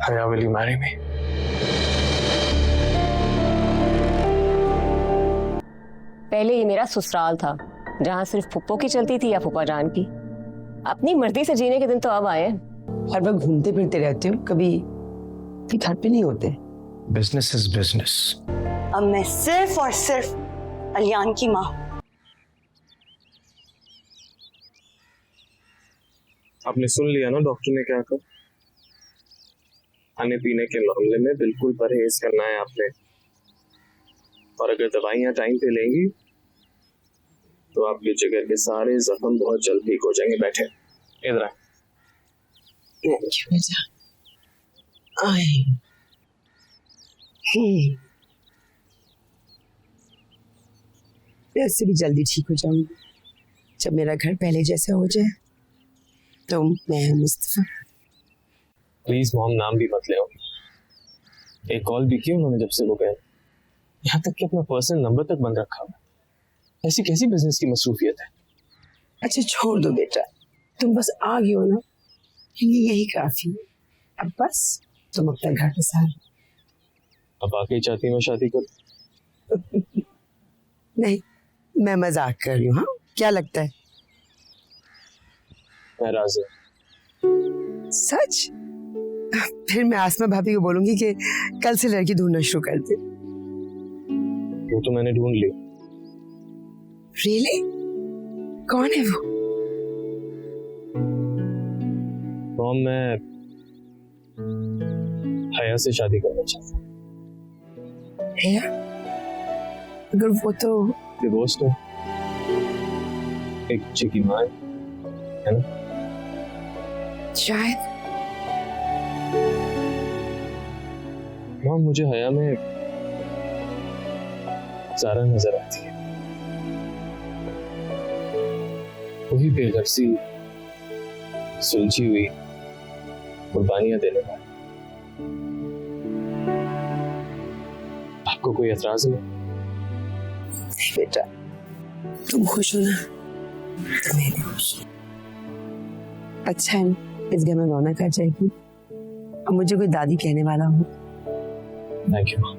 हया will you marry me? पहले ये मेरा ससुराल था जहाँ सिर्फ फुप्पो की चलती थी या फूफा जान की। अपनी मर्जी से जीने के दिन तो अब आए। हर वक्त घूमते फिरते रहते हो, कभी घर पे नहीं होते। Business is business. अब मैं सिर्फ और सिर्फ अलियान की माँ हूँ। आपने सुन लिया ना डॉक्टर ने क्या कहा? खाने पीने के मामले में बिल्कुल परहेज करना है आपने, और अगर दवाइयाँ टाइम पे लेंगी तो आपके जिगर के सारे जख्म बहुत जल्द ठीक हो जाएंगे। बैठे इधर आए। मैं उससे भी जल्दी ठीक हो जाऊंगी जब मेरा घर पहले जैसा हो जाए। तो मैं मुस्तफा। प्लीज मॉम नाम भी मत ले। एक कॉल भी की उन्होंने जब से वो गए, यहाँ तक कि अपना पर्सनल नंबर तक बंद रखा हुआ। ऐसी कैसी बिजनेस की मसरूफियत है? अच्छा छोड़ दो बेटा, तुम बस आ गए हो ना, यही काफी है। अब बस तुम अपना घर बसा लो। अब आके चाहती मैं शादी करूं? नहीं, मैं मजाक कर रही हूँ। हाँ, क्या लगता है? मैं राजी हूं। सच? फिर मैं आसमा भाभी को बोलूंगी कि कल से लड़की ढूंढना शुरू कर दे। वो तो मैंने ढूंढ ली। रियली? कौन है वो? मॉम मैं हया से शादी करना चाहता हूँ। हया? अगर वो तो डिवोर्स तो एक बच्चे की माँ है ना? शायद। मॉम मुझे हया में ज़ारा नजर आती है। वही बेघरसी, सुलझी हुई, कुर्बानियां देने वाली। आपको कोई एतराज नहीं? नहीं बेटा, तुम खुश हो ना, तो मैं भी खुश हूँ। अच्छा है ना, इस घर में रौनक आ जाएगी और मुझे कोई दादी कहने वाला हो। Thank you mom.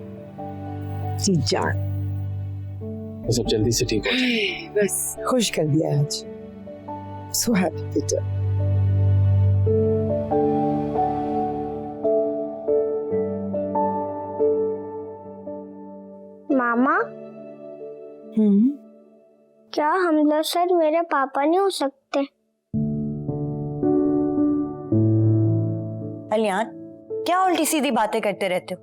जी जान, ये सब जल्दी से ठीक हो जाए। बस खुश कर दिया आज। सो हैप्पी बेटा। मामा, क्या हम लोग सच मेरे पापा नहीं हो सकते? अलियान, क्या उल्टी सीधी बातें करते रहते हो?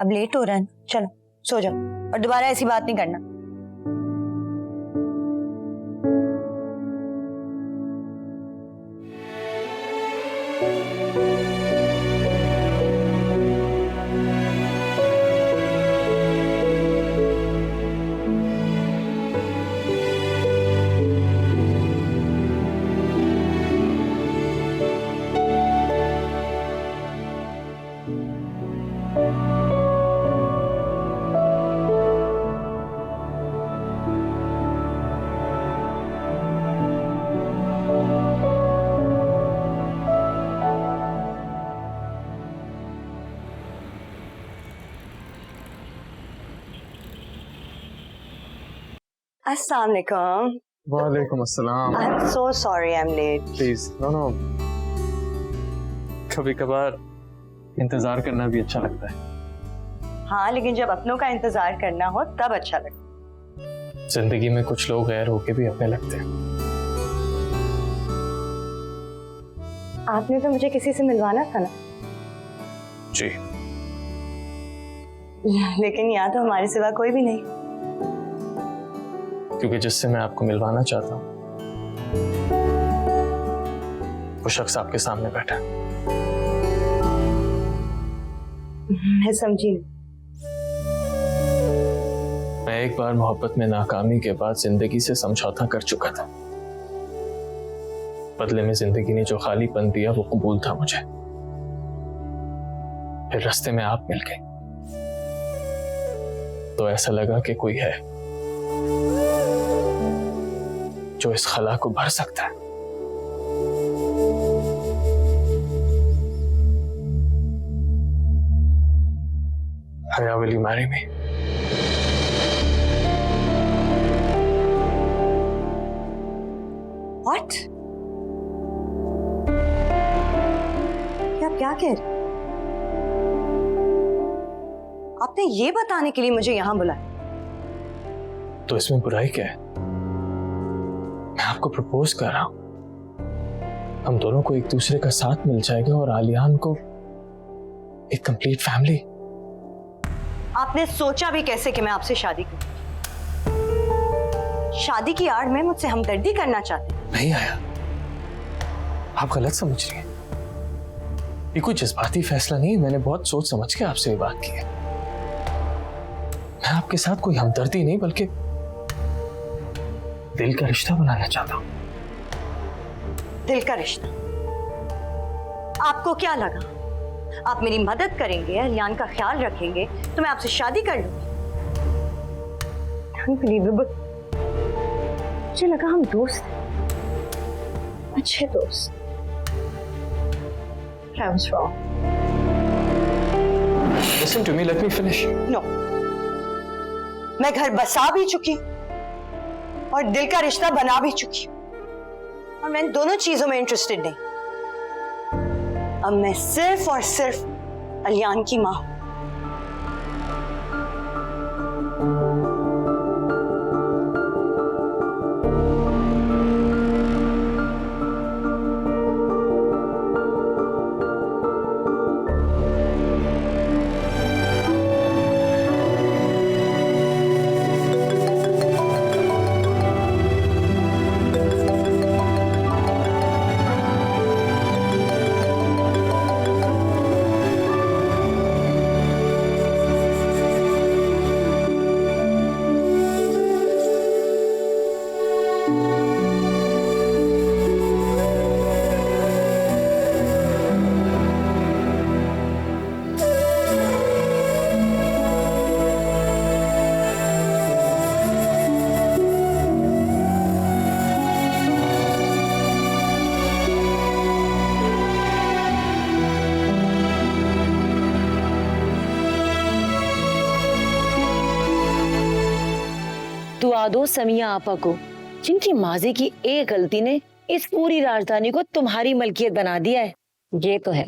अब लेट हो रहा है, चलो सो जाओ और दोबारा ऐसी बात नहीं करना। अस्सलाम वालेकुम। वालेकुम अस्सलाम। I am so sorry I am late. Please no, कभी कभार इंतजार करना भी अच्छा लगता है। हाँ, लेकिन जब अपनों का इंतजार करना हो तब अच्छा लगता है। जिंदगी में कुछ लोग गैर होके भी अपने लगते हैं। आपने तो मुझे किसी से मिलवाना था ना? जी। लेकिन यहाँ तो हमारे सिवा कोई भी नहीं। क्योंकि जिससे मैं आपको मिलवाना चाहता हूँ वो शख्स आपके सामने बैठा है। मैं समझी नहीं। मैं एक बार मोहब्बत में नाकामी के बाद जिंदगी से समझौता कर चुका था। बदले में जिंदगी ने जो खालीपन दिया वो कबूल था मुझे। फिर रास्ते में आप मिल गए तो ऐसा लगा कि कोई है जो इस खला को भर सकता है। Haya, will you marry me? What? क्या कह रहे? आपने ये बताने के लिए मुझे यहां बुलाया? तो इसमें बुराई क्या है? मैं आपको प्रपोज कर रहा हूं। हम दोनों को एक दूसरे का साथ मिल जाएगा और आलियान को एक कंप्लीट फैमिली। आपने सोचा भी कैसे कि मैं आपसे शादी करूं? शादी की आड़ में मुझसे हमदर्दी करना चाहते? नहीं आया, आप गलत समझ रही हैं। ये कोई जज्बाती फैसला नहीं, मैंने बहुत सोच समझ के आपसे ये बात की है। मैं आपके साथ कोई हमदर्दी नहीं बल्कि दिल का रिश्ता बनाना चाहता हूं। दिल का रिश्ता? आपको क्या लगा आप मेरी मदद करेंगे, अलियान का ख्याल रखेंगे तो मैं आपसे शादी कर लूंगी? Unbelievable. मुझे लगा हम दोस्त हैं, अच्छे दोस्त। I was wrong. Listen to me, let me finish. No. मैं घर बसा भी चुकी हूं और दिल का रिश्ता बना भी चुकी हूं, और मैं इन दोनों चीजों में इंटरेस्टेड नहीं। अब मैं सिर्फ और सिर्फ अलियान की मां हूं। दुआ दो समिया आपा को, जिनकी माजी की एक गलती ने इस पूरी राजधानी को तुम्हारी मलकियत बना दिया है। ये तो है।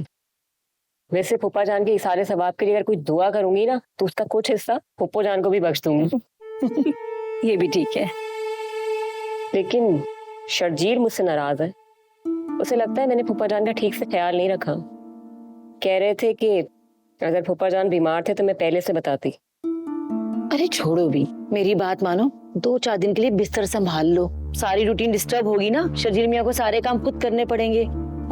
वैसे फूफा जान के इशारे सवाब के लिए अगर कोई दुआ करूंगी ना तो उसका कुछ हिस्सा फूफो जान को भी बख्श दूंगी। ये भी ठीक है। लेकिन शर्जील मुझसे नाराज है। उसे लगता है मैंने फूफा जान का ठीक से ख्याल नहीं रखा। कह रहे थे कि अगर फूफा जान बीमार थे तो मैं पहले से बताती। अरे छोड़ो भी, मेरी बात मानो, 2-4 दिन के लिए बिस्तर संभाल लो। सारी रूटीन डिस्टर्ब होगी ना, शर्जील मियाँ को सारे काम खुद करने पड़ेंगे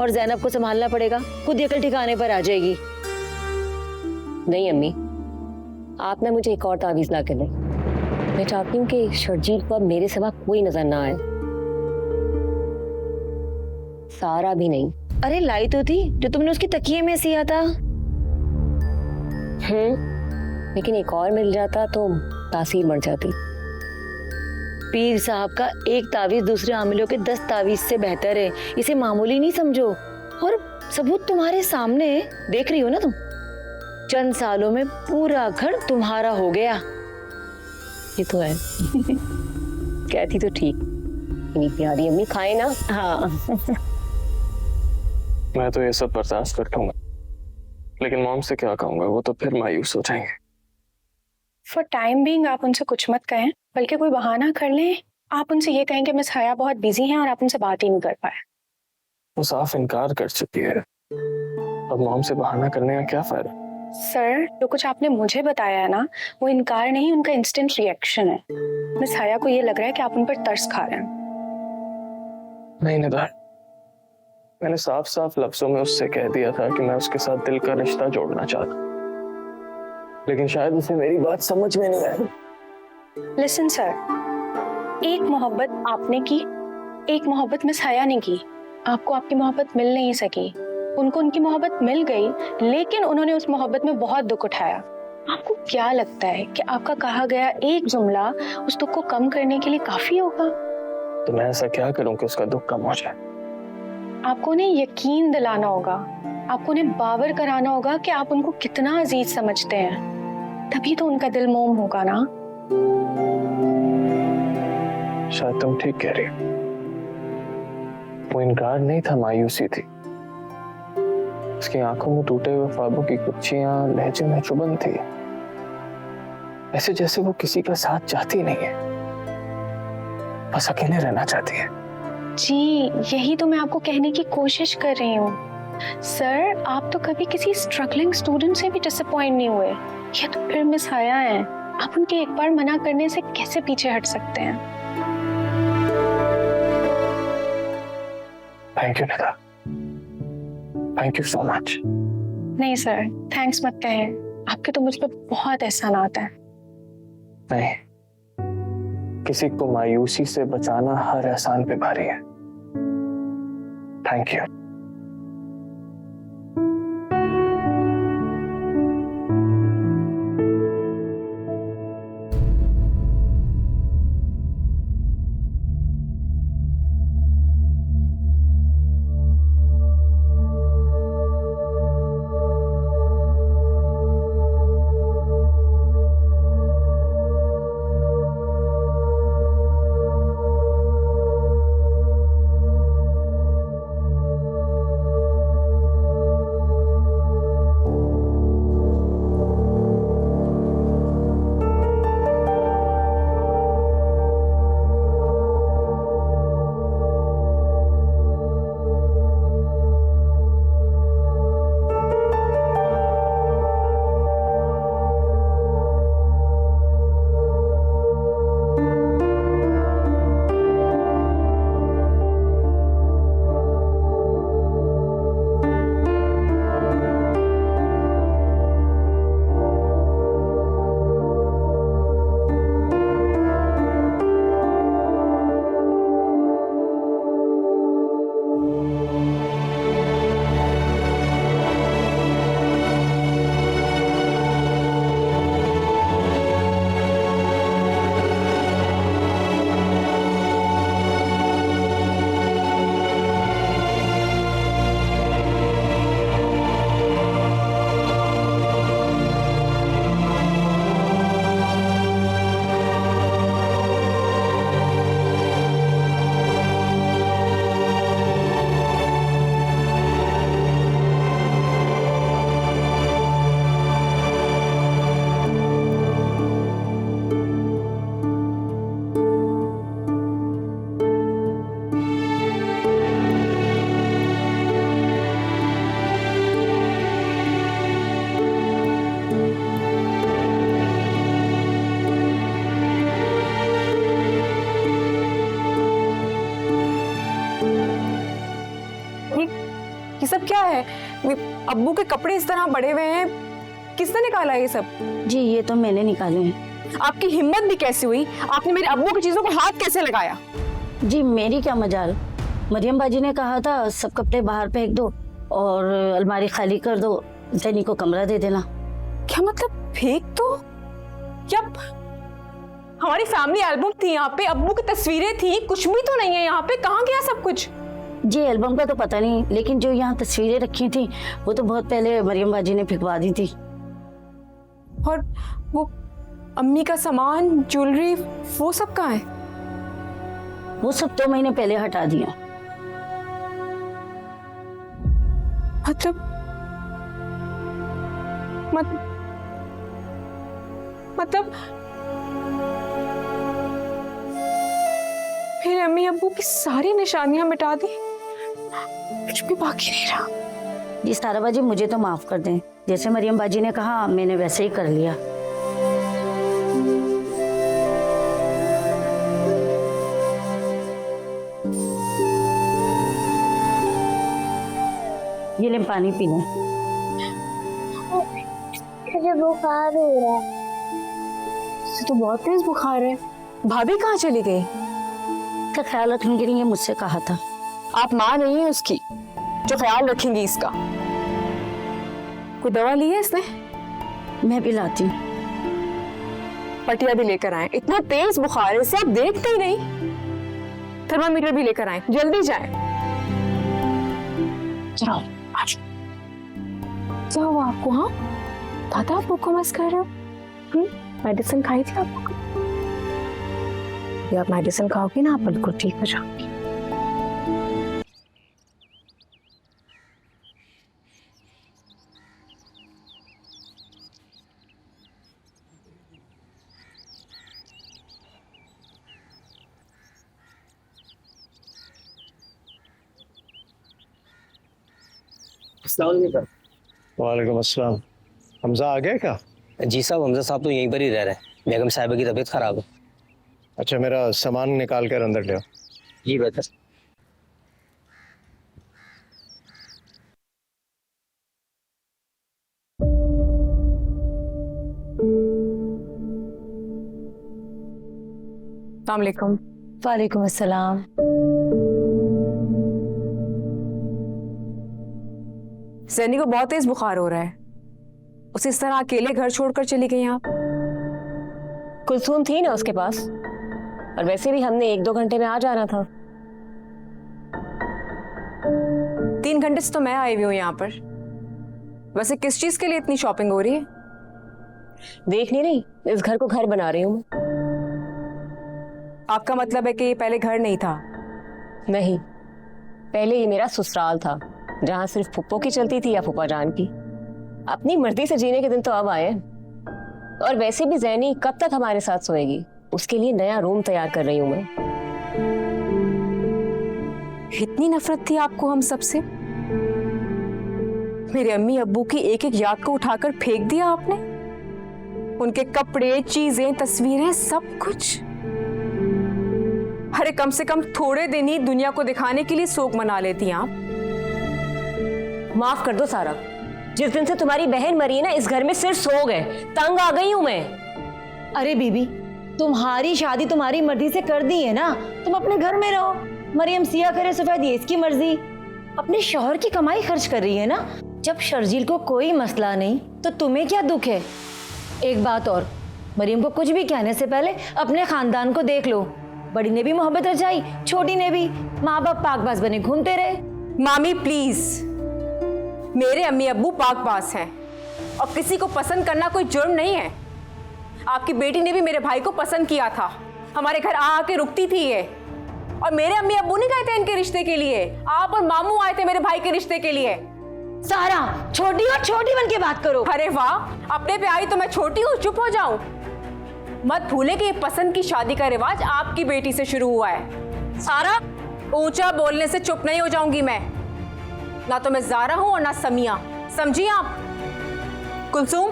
और ज़ैनब को संभालना पड़ेगा, खुद अकल ठिकाने पर आ जाएगी। नहीं अम्मी, आप ना मुझे एक और तावीज ला के दें। मैं चाहती हूँ कि शर्जील को अब मेरे सिवा कोई नजर ना आए, सारा भी नहीं। अरे लाई तो थी जो तुमने उसकी तकिए में सिया था। लेकिन एक और मिल जाता तो तासीर बढ़ जाती। पीर साहब का एक तावीज दूसरे आमिलों के 10 तावीज से बेहतर है। इसे मामूली नहीं समझो। और सबूत तुम्हारे सामने है, देख रही हो ना तुम। चंद सालों में पूरा घर तुम्हारा हो गया। ये तो है। कहती तो ठीक, इतनी प्यारी अम्मी, खाए ना। हाँ। मैं तो ये सब बर्दाश्त कर लूंगा, लेकिन मॉम से क्या कहूंगा, वो तो फिर मायूस हो जाएंगे। फॉर टाइम बीइंग आप उनसे कुछ मत कहें, बल्कि कोई बहाना कर लें। आप उनसे ये कहें कि मिस हया बहुत बिजी हैं और आप उनसे बात ही नहीं कर पाए। वो साफ इनकार कर चुकी है, अब मॉम से बहाना करने का क्या फायदा। सर, जो कुछ आपने मुझे बताया है ना, वो इनकार नहीं, उनका इंस्टेंट रिएक्शन है। मिस हया को ये लग रहा है कि आप उन पर तरस खा रहे हैं। नहीं निदार, मैंने साफ साफ लफ्जों में उससे कह दिया था कि मैं उसके साथ दिल का रिश्ता जोड़ना चाहता हूँ, लेकिन शायद उसे मेरी बात समझ में नहीं आई। लिसन सर, एक मोहब्बत आपने की, एक मोहब्बत मिस हया ने की। आपको आपकी मोहब्बत मिल नहीं सकी, उनको उनकी मोहब्बत मिल गई, लेकिन उन्होंने उस मोहब्बत में बहुत दुख उठाया। आपको क्या लगता है कि आपका कहा गया एक जुमला उस दुख को कम करने के लिए काफी होगा? तो मैं ऐसा क्या करूं कि उसका दुख कम हो जाए? आपको उन्हें यकीन दिलाना होगा, आपको उन्हें बावर कराना होगा कि आप उनको कितना अजीज समझते हैं। तभी तो उनका दिल मोम होगा ना। शायद तुम ठीक कह रही हो। वो इनकार नहीं था, मायूसी थी। उसकी आंखों में टूटे हुए ख्वाबों की गुच्छियां लहजे में चुभन थी, ऐसे जैसे वो किसी का साथ चाहती नहीं है, बस अकेले रहना चाहती है। जी यही तो मैं आपको कहने की कोशिश कर रही हूँ। सर आप तो कभी किसी स्ट्रगलिंग स्टूडेंट से भी डिसअपॉइंट नहीं हुए। ये तो फिर मिस हया है, आप उनके एक बार मना करने से कैसे पीछे हट सकते हैं। Thank you Nida, thank you so much. नहीं सर थैंक्स मत कहें, आपके तो मुझ पर बहुत एहसानात है। नहीं, किसी को मायूसी से बचाना हर एहसान पे भारी है। Thank you. ये सब क्या है? अब्बू के कपड़े इस तरह बड़े हुए हैं, किसने निकाला ये सब? जी ये तो मैंने निकाले हैं। आपकी हिम्मत भी कैसी हुई? आपने मेरे अब्बू की चीजों को हाथ कैसे लगाया? जी मेरी क्या मजाल, मरियम बाजी ने कहा था सब कपड़े बाहर फेंक दो और अलमारी खाली कर दो, जनी को कमरा दे देना। क्या मतलब फेंक दो? क्या हमारी फैमिली एल्बम थी यहाँ पे, अब्बू की तस्वीरें थी, कुछ भी तो नहीं है यहाँ पे, कहाँ गया सब कुछ? जी एल्बम का तो पता नहीं, लेकिन जो यहाँ तस्वीरें रखी थी वो तो बहुत पहले मरियम बाजी ने फेंकवा दी थी। और वो अम्मी का सामान, ज्वेलरी, वो सब कहाँ है? वो सब 2 महीने पहले हटा दिया। मतलब फिर अम्मी अब्बू की सारी निशानियां मिटा दी, कुछ भी बाकी नहीं रहा। जी सारा बाजी मुझे तो माफ कर दें, जैसे मरियम बाजी ने कहा मैंने वैसे ही कर लिया। ये ले पानी पी लें। मुझे बुखार हो रहा है। तो बहुत तेज बुखार है। भाभी कहाँ चली गई? का ख्याल रखने के लिए मुझसे कहा था। आप माँ नहीं है उसकी जो ख्याल रखेंगी इसका। कोई दवा ली है इसने? मैं भी लाती हूँ। पटिया भी लेकर आए, इतना तेज बुखार है इसे आप देखते ही नहीं। थर्मामीटर भी लेकर आए, जल्दी जाए। चलो आज क्या हुआ आपको? हाँ दादा आप मुझको मस कर रहे हो? मेडिसिन खाई थी आप? ये आप मेडिसिन खाओगी ना, आप बिल्कुल ठीक हो जाओगी। वालेकुम अस्सलाम। हमजा आ गया क्या? जी साहब, हमजा साहब तो यहीं पर ही रह रहे हैं। बेगम साहिबा की तबीयत खराब है। अच्छा, मेरा सामान निकाल कर अंदर ले आओ। जी बेहतर। अस्सलाम वालेकुम। वालेकुम अस्सलाम। सैनी को बहुत तेज बुखार हो रहा है, उसे इस तरह अकेले घर छोड़कर चली गई आप? कुलसूम थी ना उसके पास, और वैसे भी हमने 1-2 घंटे में आ जाना था। 3 घंटे से तो मैं आई हुई हूँ यहाँ पर। वैसे किस चीज के लिए इतनी शॉपिंग हो रही है? देख नहीं रही, इस घर को घर बना रही हूँ मैं। आपका मतलब है कि ये पहले घर नहीं था? नहीं, पहले ये मेरा ससुराल था, जहाँ सिर्फ फुप्पो की चलती थी या फूफा जान की। अपनी मर्जी से जीने के दिन तो अब आए। और वैसे भी जैनी कब तक हमारे साथ सोएगी, उसके लिए नया रूम तैयार कर रही हूँ मैं। इतनी नफरत थी आपको हम सबसे? मेरे अम्मी अब्बू की एक एक याद को उठाकर फेंक दिया आपने? उनके कपड़े, चीजें, तस्वीरें, सब कुछ। अरे कम से कम थोड़े दिन ही दुनिया को दिखाने के लिए शोक मना लेती आप। माफ कर दो सारा, जिस दिन से तुम्हारी बहन मरी है ना, इस घर में सिर सो गए, तंग आ गई हूं मैं। अरे बीबी, तुम्हारी शादी तुम्हारी मर्जी से कर दी है ना, तुम अपने घर में रहो। मरियम सिया करे सफेद, ये इसकी मर्जी। अपने शौहर की कमाई खर्च कर रही है ना। जब शर्जील को कोई मसला नहीं तो तुम्हें क्या दुख है? एक बात और, मरियम को कुछ भी कहने से पहले अपने खानदान को देख लो। बड़ी ने भी मोहब्बत रचाई, छोटी ने भी। माँ बाप पाकबाज बने घूमते रहे। मामी प्लीज, मेरे अम्मी अब्बू पाकबाज हैं और किसी को पसंद करना कोई जुर्म नहीं है। आपकी बेटी ने भी मेरे भाई को पसंद किया था, हमारे घर आ आके रुकती थी ये। और मेरे अम्मी अब्बू नहीं गए थे इनके रिश्ते के लिए, आप और मामू आए थे मेरे भाई के रिश्ते के लिए। सारा, छोटी और छोटी बन के बात करो। अरे वाह, अपने पे आई तो मैं छोटी हूँ, चुप हो जाऊं? मत भूले कि ये पसंद की शादी का रिवाज आपकी बेटी से शुरू हुआ है। सारा, ऊंचा बोलने से चुप नहीं हो जाऊंगी मैं। ना तो मैं ज़ारा हूं और ना समिया, समझी आप? कुलसूम।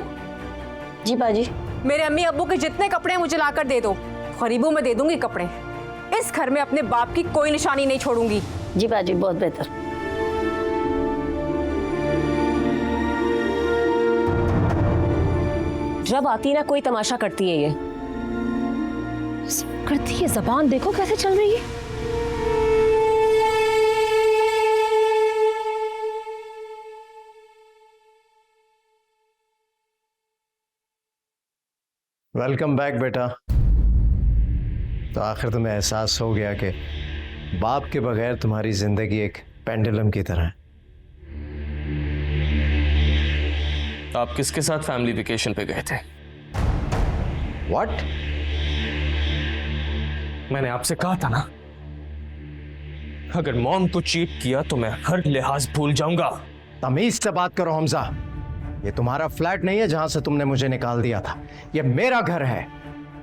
जी बाजी। मेरे अम्मी अब्बू के जितने कपड़े मुझे लाकर दे दो, गरीबों में दे दूंगी कपड़े। इस घर में अपने बाप की कोई निशानी नहीं छोड़ूंगी। जी बाजी, बहुत बेहतर। जब आती ना कोई तमाशा करती है ये। करती है, जबान देखो कैसे चल रही है। वेलकम बैक बेटा। तो आखिर तुम्हें एहसास हो गया कि बाप के बगैर तुम्हारी जिंदगी एक पेंडुलम की तरह है। आप किसके साथ फैमिली वेकेशन पे गए थे? व्हाट? मैंने आपसे कहा था ना, अगर मॉम को चीट किया तो मैं हर लिहाज भूल जाऊंगा। तमीज से बात करो हमजा। ये तुम्हारा फ्लैट नहीं है जहां से तुमने मुझे निकाल दिया था, ये मेरा घर है।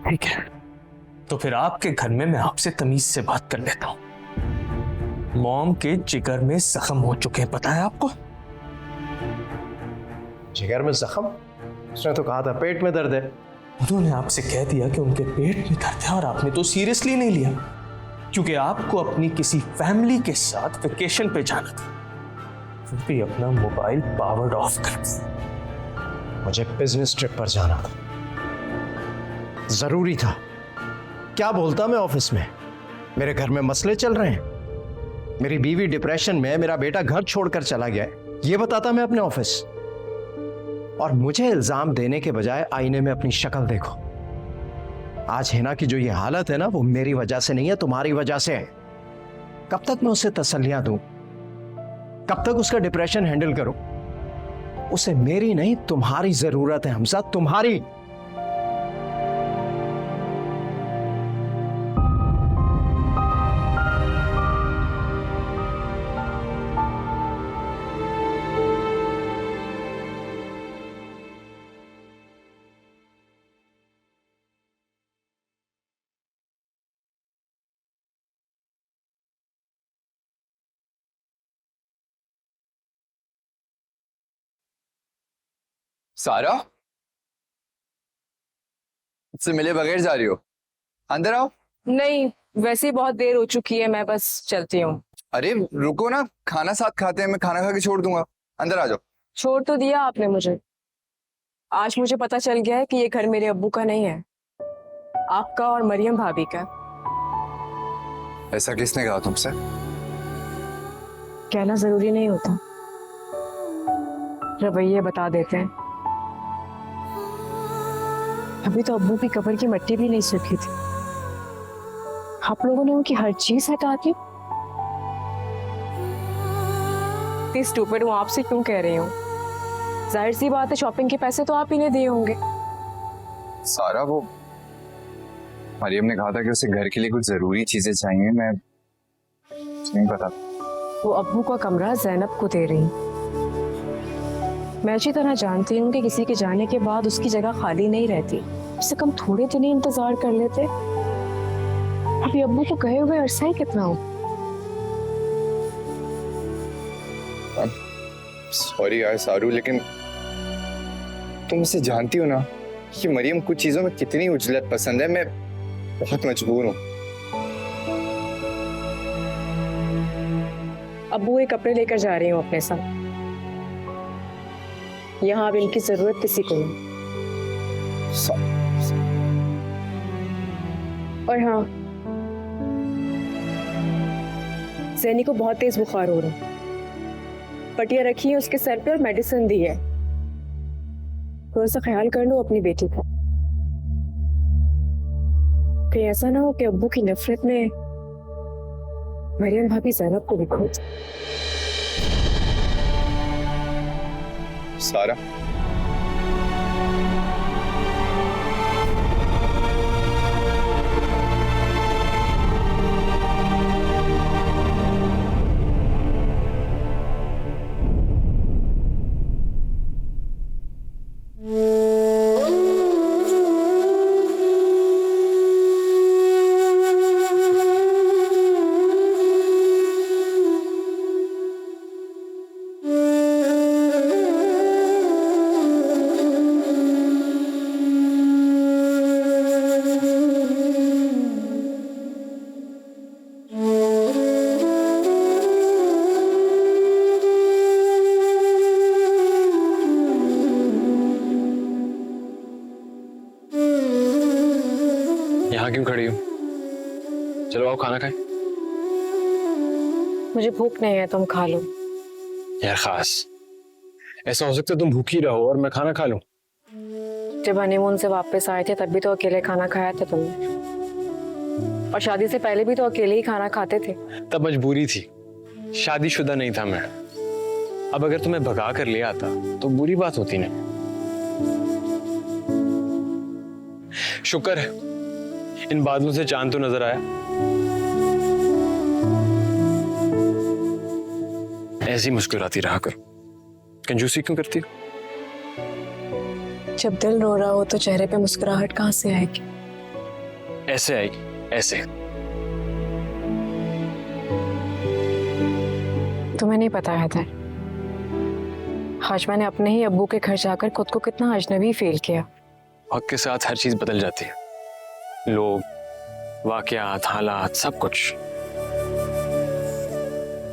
ठीक है, तो फिर आपके घर में मैं आपसे तमीज से बात कर लेता हूं। मॉम के जिगर में जख्म हो चुके हैं, पता है आपको? जिगर में जख्म? उसने तो कहा था पेट में दर्द है। उन्होंने आपसे कह दिया कि उनके पेट में दर्द है और आपने तो सीरियसली नहीं लिया, क्योंकि आपको अपनी किसी फैमिली के साथ वेकेशन पे जाना था। फिर भी अपना मोबाइल पावर्ड ऑफ कर। मुझे बिजनेस ट्रिप पर जाना था, जरूरी था। क्या बोलता मैं ऑफिस में? मेरे घर में मसले चल रहे हैं, मेरी बीवी डिप्रेशन में है, मेरा बेटा घर छोड़कर चला गया है, ये बताता मैं अपने ऑफिस। और मुझे इल्जाम देने के बजाय आईने में अपनी शक्ल देखो। आज हिना की जो ये हालत है ना, वो मेरी वजह से नहीं है, तुम्हारी वजह से है। कब तक मैं उसे तसल्लियां दूं? कब तक उसका डिप्रेशन हैंडल करूं? उसे मेरी नहीं तुम्हारी जरूरत है हमजा, तुम्हारी। सारा, मुझसे मिले बगैर जा रही हो? अंदर आओ। नहीं, वैसे ही बहुत देर हो चुकी है, मैं बस चलती हूँ। अरे रुको ना, खाना साथ खाते हैं, मैं खाना खा के छोड़ दूंगा। अंदर आ जाओ। छोड़ तो दिया आपने मुझे। आज मुझे पता चल गया है कि ये घर मेरे अब्बू का नहीं है, आपका और मरियम भाभी का। ऐसा किसने कहा तुमसे? कहना जरूरी नहीं होता, रवैये बता देते हैं। अभी तो अब्बू की कब्र की मिट्टी भी नहीं सूखी थी, आप लोगों ने उनकी हर चीज हटा दी। इतनी स्टूपिड हूँ आपसे क्यों कह रही हूँ? जाहिर सी बात है, शॉपिंग के पैसे तो आप ही ने दिए होंगे। सारा, वो मरियम ने कहा था कि उसे घर के लिए कुछ जरूरी चीजें चाहिए, मैं नहीं पता। वो अब्बू का कमरा जैनब को दे रही। मैं अच्छी तरह जानती हूँ कि किसी के जाने के बाद उसकी जगह खाली नहीं रहती। कम से कम थोड़े दिन ही इंतजार कर लेते। अभी अब्बू को गए हुए अरसा ही कितना हो। सॉरी यार सारू, लेकिन तुम उसे जानती हो ना कि मरियम कुछ चीजों में कितनी उजलत पसंद है। मैं बहुत मजबूर हूँ। अब्बू ये कपड़े लेकर जा रही हूँ अपने साथ। यहाँ अब इनकी जरूरत किसी को नहीं। और हाँ, जैनी को बहुत तेज बुखार हो रहा है। पटिया रखी है उसके सर पे और मेडिसिन दी है। थोड़ा सा ख्याल कर लो अपनी बेटी का। कहीं ऐसा ना हो कि अब्बू की नफरत में मरियम भाभी ज़ैनब को भी खो जाए। सारा, यहाँ क्यों खड़ी हो? चलो आओ खाना खाएं। मुझे भूख नहीं है, तुम खा लो। यार खास, ऐसा हो सकता है तुम भूखी रहो और मैं खाना खा लूं। जब हनीमून से वापस आए थे तब भी तो अकेले खाना खाया था तुमने, और शादी से पहले भी तो अकेले ही खाना खाते थे। तब मजबूरी थी, शादीशुदा नहीं था मैं। अब अगर तुम्हें भगा कर ले आता तो बुरी बात होती ना। शुक्र है इन बादलों से चांद तो नजर आया। ऐसी मुस्कुराती रहा करो, कंजूसी क्यों करती हो? जब दिल रो रहा हो तो चेहरे पे मुस्कुराहट कहाँ से आएगी? ऐसे आएगी, ऐसे। तुम्हें नहीं पता है था, आज मैंने अपने ही अब्बू के घर जाकर खुद को कितना अजनबी फील किया। वक्त के साथ हर चीज बदल जाती है, लोग, वाकयात, हालात, सब कुछ।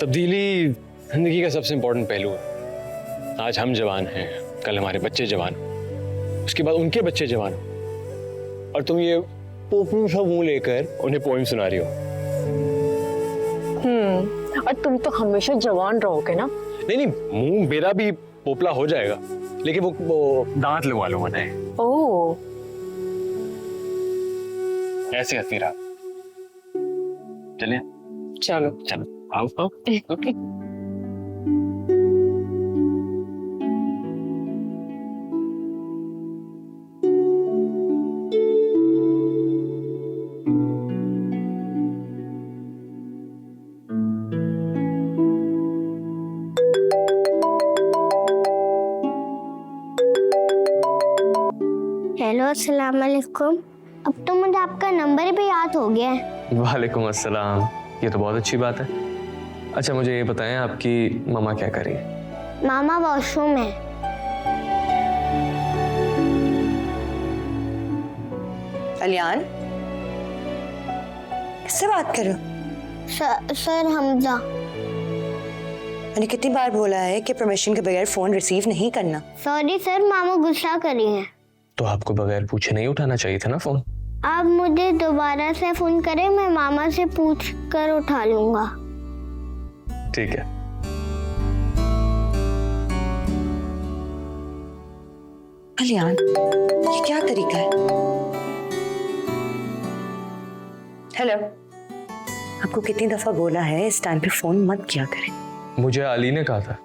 तब्दीली जिंदगी का सबसे इंपॉर्टेंट पहलू है। आज हम जवान हैं, कल हमारे बच्चे जवान, उसके बाद उनके बच्चे जवान, और तुम ये पोपलू सा मुंह लेकर उन्हें पोइम सुना रही हो। और तुम तो हमेशा जवान रहोगे ना? नहीं नहीं, मुंह मेरा भी पोपला हो जाएगा, लेकिन वो दांत लगवा लो मैंने। ओह, ऐसे हंसती रहा। चलिए चलो चलो, आओ आओ। हेलो, अस्सलाम वालेकुम। अब तो मुझे आपका नंबर भी याद हो गया है। वालेकुम अस्सलाम, ये तो बहुत अच्छी बात है। अच्छा मुझे ये बताएं, आपकी मामा क्या कर रही है? मामा वॉशरूम है। कल्याण, किससे बात कर रहे हो? सर हमजा। मैंने कितनी बार बोला है कि परमिशन के बगैर फोन रिसीव नहीं करना। सॉरी सर, मामा गुस्सा करी हैं। तो आपको बगैर पूछे नहीं उठाना चाहिए था ना फोन। आप मुझे दोबारा से फोन करें, मैं मामा से पूछ कर उठा लूंगा। ठीक है। कल्याण, ये क्या तरीका है? हेलो, आपको कितनी दफा बोला है इस टाइम पे फोन मत किया करें। मुझे अली ने कहा था।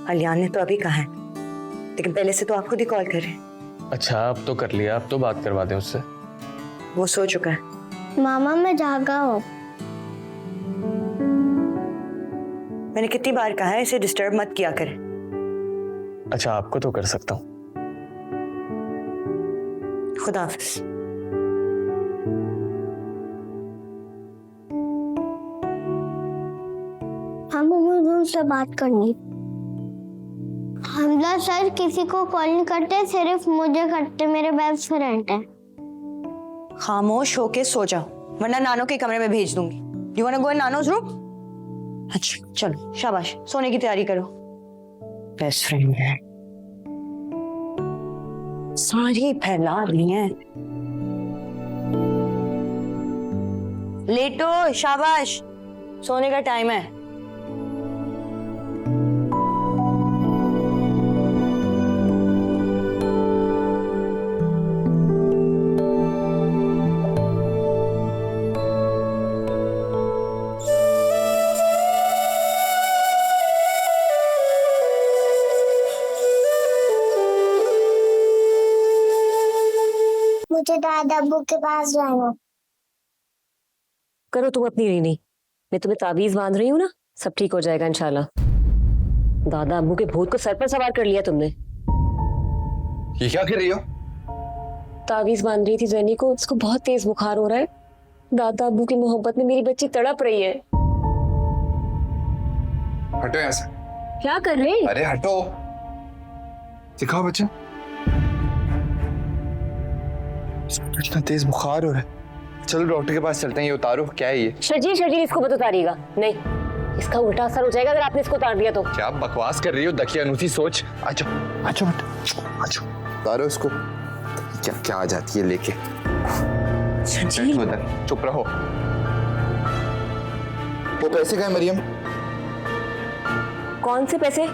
कल्याण ने तो अभी कहा है, लेकिन पहले से तो आप खुद ही कॉल कर रहे हैं। अच्छा, अब तो कर लिया, अब तो बात करवा दें उससे। वो सो चुका है। मामा मैं जागा हूँ। मैंने कितनी बार कहा है इसे डिस्टर्ब मत किया करें। अच्छा, आपको तो कर सकता हूँ। खुदा हाफिज। मामा मुझे उनसे बात करनी। हमला सर किसी को कॉल नहीं करते, सिर्फ मुझे करते, मेरे बेस्ट फ्रेंड है। खामोश होके सो जाओ, वरना नानो के कमरे में भेज दूंगी। You want to go in Nano's room? अच्छा चलो, शाबाश, सोने की तैयारी करो। बेस्ट फ्रेंड है, सारी फैला दी है। लेटो, शाबाश, सोने का टाइम है। मुझे दादा अब्बू के पास जाना। करो तुम अपनी रीनी, मैं तुम्हें ताबीज बांध रही हूँ ना, सब ठीक हो जाएगा इंशाल्लाह। दादा अब्बू के भूत को सर पर सवार कर लिया तुमने। ये क्या कर रही हो? ताबीज बांध रही थी जैनी को, उसको बहुत तेज बुखार हो रहा है। दादा अब्बू की मोहब्बत में मेरी बच्ची तड़प रही है। हटो यहाँ से। क्या कर रहे? अरे हटो, दिखाओ बच्चे। इतना तेज बुखार हो रहा है। चलो डॉक्टर के पास चलते हैं। ये उतारो, क्या है ये? शर्जील इसको मत उतारिएगा, नहीं, इसका उल्टा असर हो जाएगा अगर आपने इसको उतार दिया तो। क्या बकवास कर रही हो? दकिया अनूठी सोच। आजो आजो आजो, उतारो इसको। क्या क्या आ जाती है लेके। चुप रहो। वो पैसे कहाँ हैं मरियम? कौन से पैसे?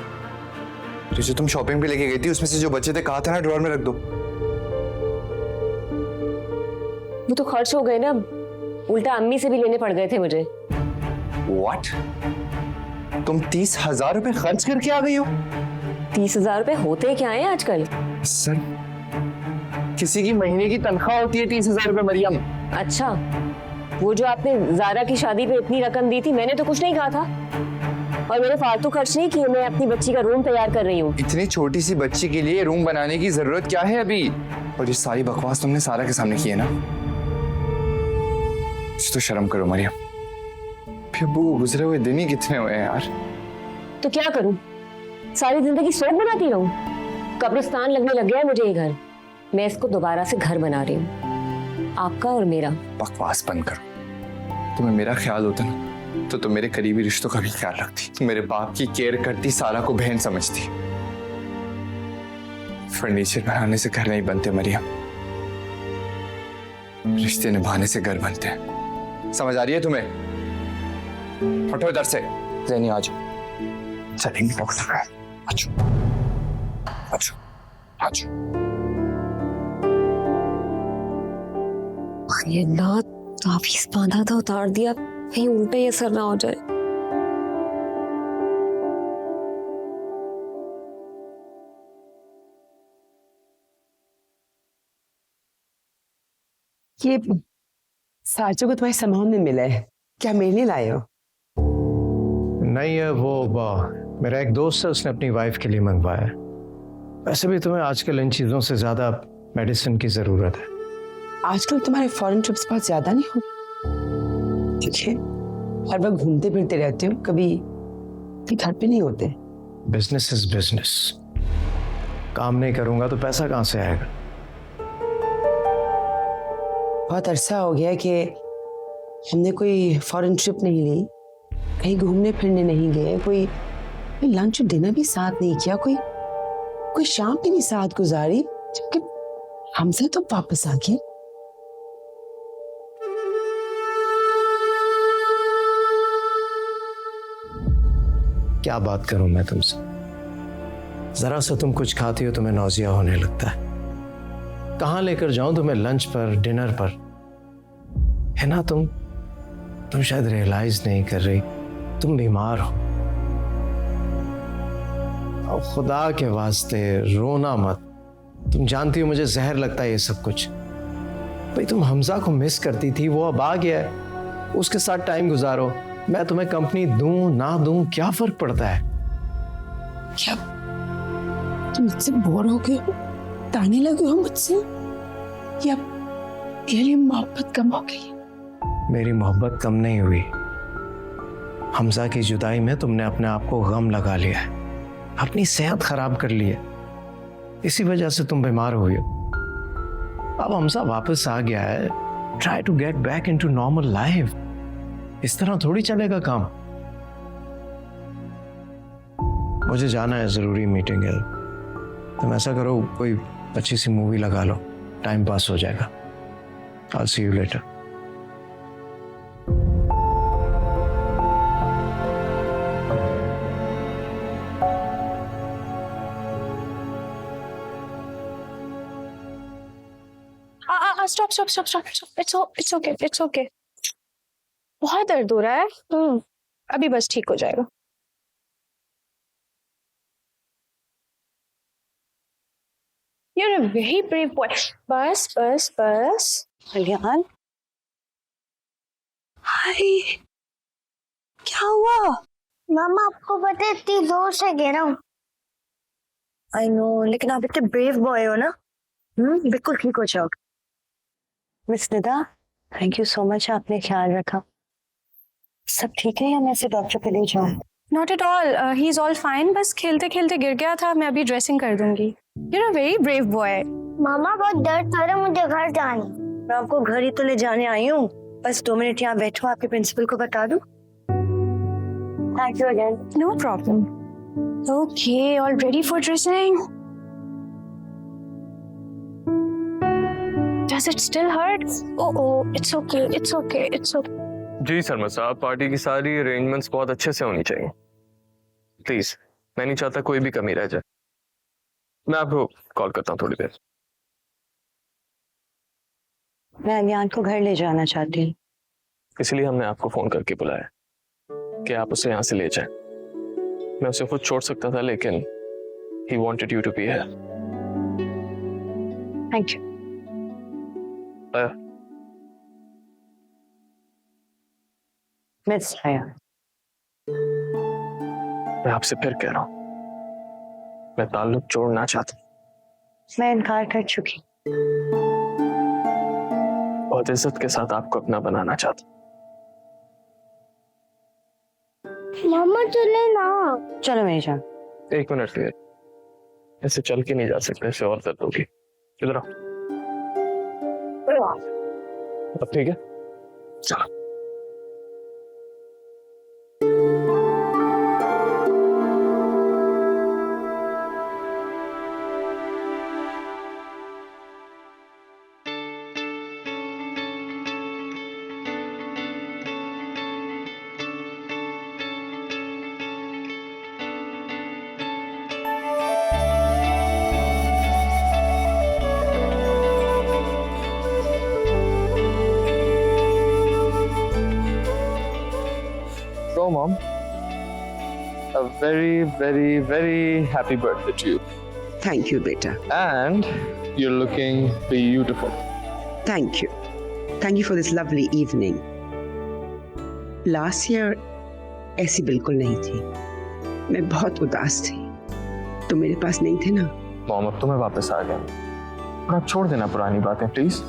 जो तुम शॉपिंग पे लेके गई थी, उसमें से जो बचे थे, कहा था ना ड्रॉर में रख दो। वो तो खर्च हो गए ना, उल्टा अम्मी से भी लेने पड़ गए थे मुझे। What? तुम 30,000 रुपए खर्च करके आ गई हो? 30,000 रुपए होते क्या है आजकल? सर, किसी की महीने की तनख्वाह होती है 30,000 रुपए मरियम। अच्छा, वो जो आपने ज़ारा की शादी पे इतनी रकम दी थी, मैंने तो कुछ नहीं कहा था, और मैंने फालतू खर्च नहीं किए। मैं अपनी बच्ची का रूम तैयार कर रही हूँ। इतनी छोटी सी बच्ची के लिए रूम बनाने की जरूरत क्या है अभी? और ये सारी बकवास तुमने सारा के सामने की है ना? तो शर्म करो मरियम। फिर वो गुजरे हुए दिन ही कितने हुए हैं यार। तो क्या करूं, सारी जिंदगी शोक बनाती रहूं? कब्रिस्तान लगने लग गया है मुझे ये घर। मैं इसको दोबारा से घर बना रही हूँ, आपका और मेरा। बकवास बंद करो। तुम्हें मेरा ख्याल होता ना, तो तुम मेरे करीबी रिश्तों का भी ख्याल रखती। तुम मेरे बाप की केयर करती, सारा को बहन समझती। फर्नीचर बनाने से घर नहीं बनते मरियम, रिश्ते निभाने से घर बनते हैं। समझ आ रही है तुम्हें? हटो इधर से। ज़ैनी आ जाओ, चलेंगे डॉक्टर का। आजो आजो आजो। ये ना ताबीज बांधा था, उतार दिया, कहीं उल्टा ही असर ना हो जाए। ये साजो को तुम्हारे सामान में मिला है, क्या मेरे लिए लाए हो? नहीं है, वो मेरा एक दोस्त है, उसने अपनी वाइफ के लिए मंगवाया है। वैसे भी तुम्हें आजकल इन चीज़ों से ज़्यादा मेडिसिन की ज़रूरत है। आजकल तुम्हारे फॉरेन ट्रिप्स बहुत ज़्यादा नहीं हो? देखिए, हर वक्त घूमते फिरते रहते हो, कभी घर पे नहीं होते। Business is business. काम नहीं करूंगा तो पैसा कहाँ से आएगा? बहुत अरसा हो गया कि हमने कोई फॉरेन ट्रिप नहीं ली, कहीं घूमने फिरने नहीं गए, कोई लंच डिनर भी साथ नहीं किया, कोई शाम भी नहीं साथ गुजारी, जबकि हमसे तो वापस आ गए। क्या बात करूं मैं तुमसे, जरा सा तुम कुछ खाती हो तुम्हें नौजिया होने लगता है। कहां लेकर जाऊं तुम्हें लंच पर, डिनर पर? है ना, तुम शायद रियलाइज नहीं कर रही, तुम बीमार हो। और खुदा के वास्ते रोना मत, तुम जानती हो मुझे जहर लगता है ये सब कुछ। भाई तुम हमजा को मिस करती थी, वो अब आ गया है, उसके साथ टाइम गुजारो। मैं तुम्हें कंपनी दूं ना दूं क्या फर्क पड़ता है? क्या तुम मुझसे बोर हो गए हो, ताने लगे हो मुझसे, या मेरी मोहब्बत कम हो गई? मेरी मोहब्बत कम नहीं हुई, हमजा की जुदाई में तुमने अपने आप को गम लगा लिया है, अपनी सेहत खराब कर ली है, इसी वजह से तुम बीमार हुई हो। अब हमजा वापस आ गया है, try to get back into normal life. इस तरह थोड़ी चलेगा काम। मुझे जाना है, जरूरी मीटिंग है। तुम ऐसा करो, कोई अच्छी सी मूवी लगा लो, टाइम पास हो जाएगा। I'll see you later. Stop. It's okay. बहुत दर्द हो रहा है। अभी बस ठीक हो जाएगा। You're a very brave boy. बस। कल्याण, हाय, क्या हुआ? मामा आपको पता है इतनी जोर से गिरा हूँ। आई नो, लेकिन आप इतने ब्रेव बॉय हो ना। बिल्कुल ठीक हो जाओगे। Miss Nida, thank you so much, आपने ख्याल रखा। सब ठीक है या मैं इसे डॉक्टर पे ले जाऊँ? Not at all. He is all fine. बस खेलते खेलते गिर गया था। मैं अभी ड्रेसिंग कर दूंगी। You're a very brave boy. मामा बहुत दर्द हो रहा है, मुझे घर जाना। मैं आपको घर ही तो ले जाने आई हूँ, बस 2 मिनट यहाँ बैठो, आपके प्रिंसिपल को बता दूँ। Thank you again. No problem. Okay, all ready for dressing? Does it still hurt? Oh, it's okay. जी शर्मा साहब, पार्टी की सारी अरेंजमेंट्स बहुत अच्छे से होनी चाहिए। प्लीज, मैं नहीं चाहता कोई भी कमी रह जाए। मैं आपको कॉल करता हूँ थोड़ी देर। मैं अलियान को घर ले जाना चाहती हूँ, इसलिए हमने आपको फोन करके बुलाया कि आप उसे यहाँ से ले जाएं। मैं उसे खुद छोड़ सकता था, लेकिन he wanted you to be here. Thank you. Miss आया, मैं आपसे फिर कह रहा हूँ, मैं ताल्लुक जोड़ना चाहता हूँ। मैं इनकार कर चुकी। बहुत इज्जत के साथ आपको अपना बनाना चाहता हूँ। मामा चले ना। चलो मेरी जान। 1 मिनट के लिए, ऐसे चल के नहीं जा सकते, ऐसे और दर्द होगी। इधर आओ। अब ठीक है, चलो। So, Mom, a very, very, very happy birthday to you. Thank you बेटा। And you're looking beautiful. Thank you for this lovely evening. Last year ऐसी बिल्कुल नहीं थी, मैं बहुत उदास थी, तुम मेरे पास नहीं थे ना। मॉम, अब तो मैं वापस आ गया, और आप छोड़ देना पुरानी बातें प्लीज।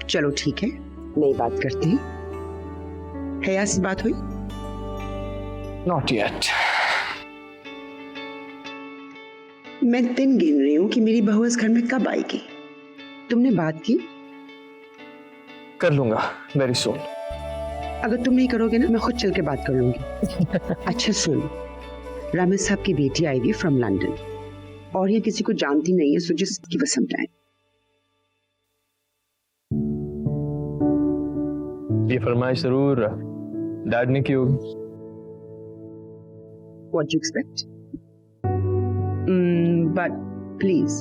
चलो ठीक है, नई बात करते हैं। हया से बात हुई? Not yet. मैं दिन गिन रही हूँ कि मेरी बहू इस घर में कब आएगी। तुमने बात की? कर लूंगा वेरी सून। अगर तुम नहीं करोगे ना मैं खुद चल के बात कर लूंगी। अच्छा सुन, रामेश साहब की बेटी आई हुई फ्रॉम लंदन और ये किसी को जानती नहीं है, so just give us some time. ये फरमाइश जरूर डैड ने की होगी। What do you expect? But please,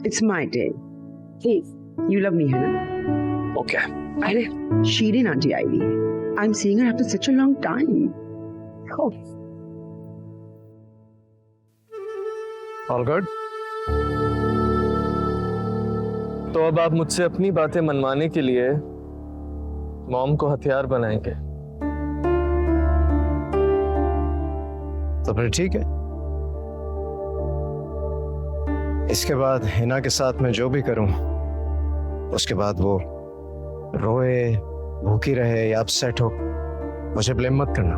it's my day. Please, you love me, है ना? ओके। अरे शीरिन आंटी आई हुई है। I'm seeing her after such a long time. Oh. All good. तो अब आप मुझसे अपनी बातें मनवाने के लिए मॉम को हथियार बनाएंगे? तो फिर ठीक है, इसके बाद हिना के साथ मैं जो भी करूं उसके बाद वो रोए, भूखी रहे या अपसेट हो, मुझे ब्लेम मत करना।